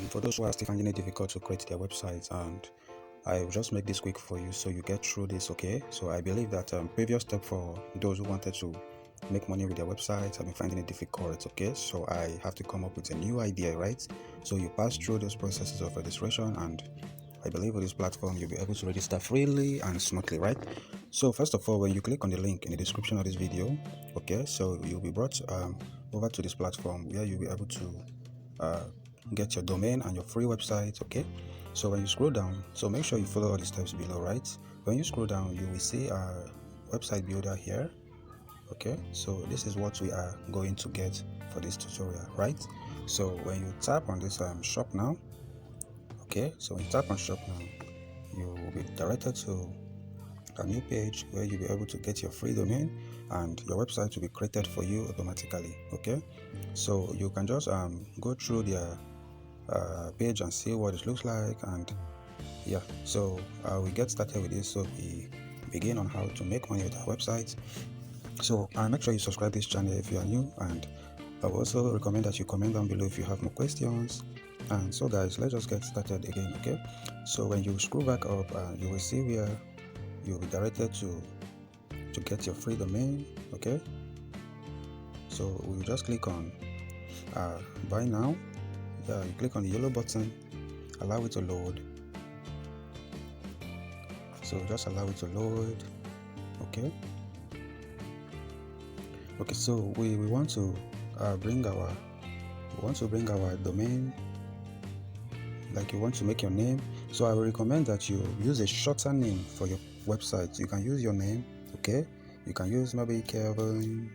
For those who are still finding it difficult to create their websites, and I will just make this quick for you so you get through this. Okay, so I believe that previous step for those who wanted to make money with their websites have been finding it difficult. Okay, so I have to come up with a new idea, right? So you pass through those processes of registration, and I believe with this platform you'll be able to register freely and smoothly, right? So first of all, when you click on the link in the description of this video, okay, so you'll be brought over to this platform where you'll be able to get your domain and your free website. Okay, so when you scroll down, so make sure you follow all the steps below, right? When you scroll down, you will see our website builder here. Okay, so this is what we are going to get for this tutorial, right? So when you tap on this shop now, okay, so when you tap on shop now, you will be directed to a new page where you'll be able to get your free domain and your website will be created for you automatically. Okay, so you can just go through their page and see what it looks like, and yeah, so we get started with this. So we begin on how to make money with our website. So make sure you subscribe this channel if you are new, and I will also recommend that you comment down below if you have more questions. And so guys, let's just get started again. Okay, so when you scroll back up, you will see where you'll be directed to get your free domain. Okay, so we'll just click on buy now. You click on the yellow button, allow it to load. So just allow it to load. Okay, so we want to bring our domain, like you want to make your name. So I will recommend that you use a shorter name for your website. You can use your name. Okay, you can use maybe Kelvin,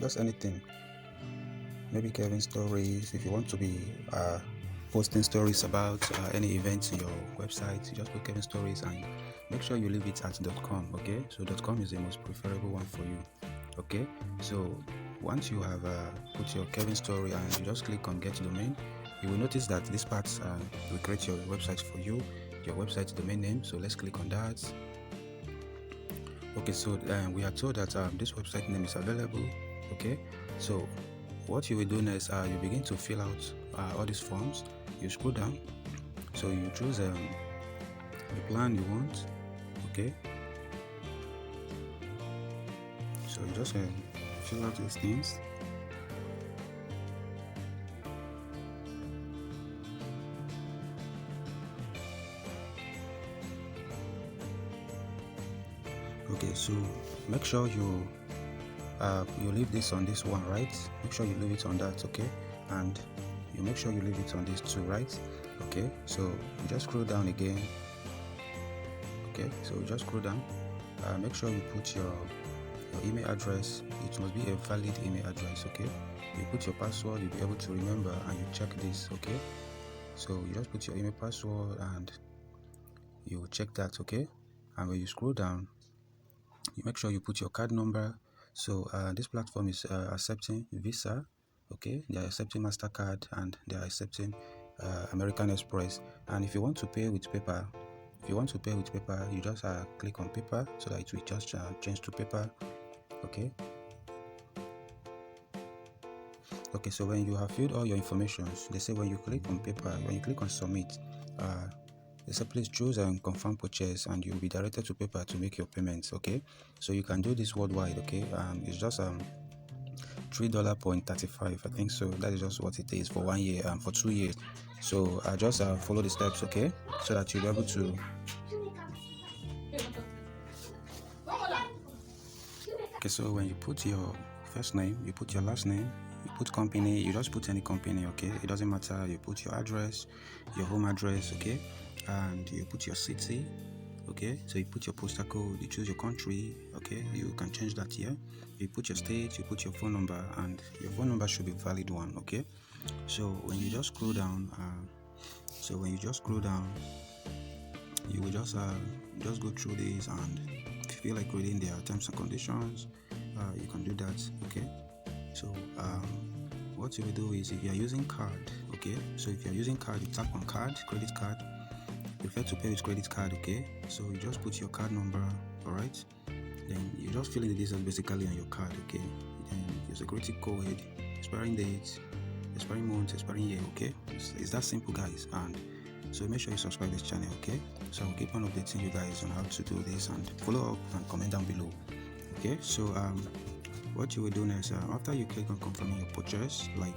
just anything. Maybe Kelvin Stories. If you want to be posting stories about any events in your website, you just put Kelvin Stories and make sure you leave it at .com. Okay, so .com is the most preferable one for you. Okay, so once you have put your Kelvin story and you just click on get domain, you will notice that this part will create your website for you, your website domain name. So let's click on that. Okay, so we are told that this website name is available. Okay, so what you will do next, you begin to fill out all these forms. You scroll down, so you choose the plan you want. Okay, so you just fill out these things. Okay, so make sure you leave this on this one, right? Make sure you leave it on that. Okay, and you make sure you leave it on this too, right? Okay, so you just scroll down again. Okay, so you just scroll down, make sure you put your email address. It must be a valid email address. Okay, you put your password, you'll be able to remember, and you check this. Okay, so you just put your email password and you check that. Okay, and when you scroll down, you make sure you put your card number. So this platform is accepting Visa. Okay, they are accepting MasterCard and they are accepting American Express. And if you want to pay with paper, you just click on paper so that it will just change to paper. Okay, so when you have filled all your information, they say when you click on paper, when you click on submit, they say please choose and confirm purchase, and you'll be directed to paper to make your payments. Okay, so you can do this worldwide. Okay, it's just $3.35, I think. So that is just what it is for 1 year and for 2 years. So I just follow the steps. Okay, so that you'll be able to. Okay, so when you put your first name, you put your last name, you put company, you just put any company. Okay, it doesn't matter. You put your address, your home address. Okay, and you put your city. Okay, so you put your postal code, you choose your country. Okay, you can change that here. You put your state, you put your phone number, and your phone number should be valid one. Okay, so when you just scroll down, you will just go through this, and if you feel like reading their terms and conditions, you can do that. Okay, so what you will do is, if you are using card, okay, so if you are using card, you tap on card, credit card. Prefer to pay with credit card. Okay, so you just put your card number. All right, then you just fill in the details basically on your card. Okay, then you your security code, expiring date, expiring month, expiring year. Okay, it's that simple, guys. And so make sure you subscribe to this channel. Okay, so I'll keep on updating you guys on how to do this, and follow up and comment down below. Okay, so what you will do next, after you click on confirming your purchase, like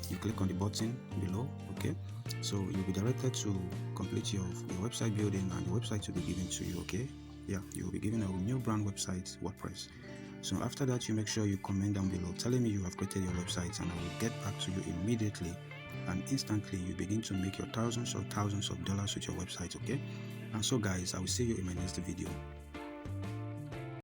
you click on the button below. Okay, so you'll be directed to complete your website building, and the website will be given to you. Okay, yeah, you will be given a new brand website, WordPress. So after that, you make sure you comment down below telling me you have created your website, and I will get back to you immediately, and instantly you begin to make your thousands of dollars with your website. Okay, and so guys, I will see you in my next video.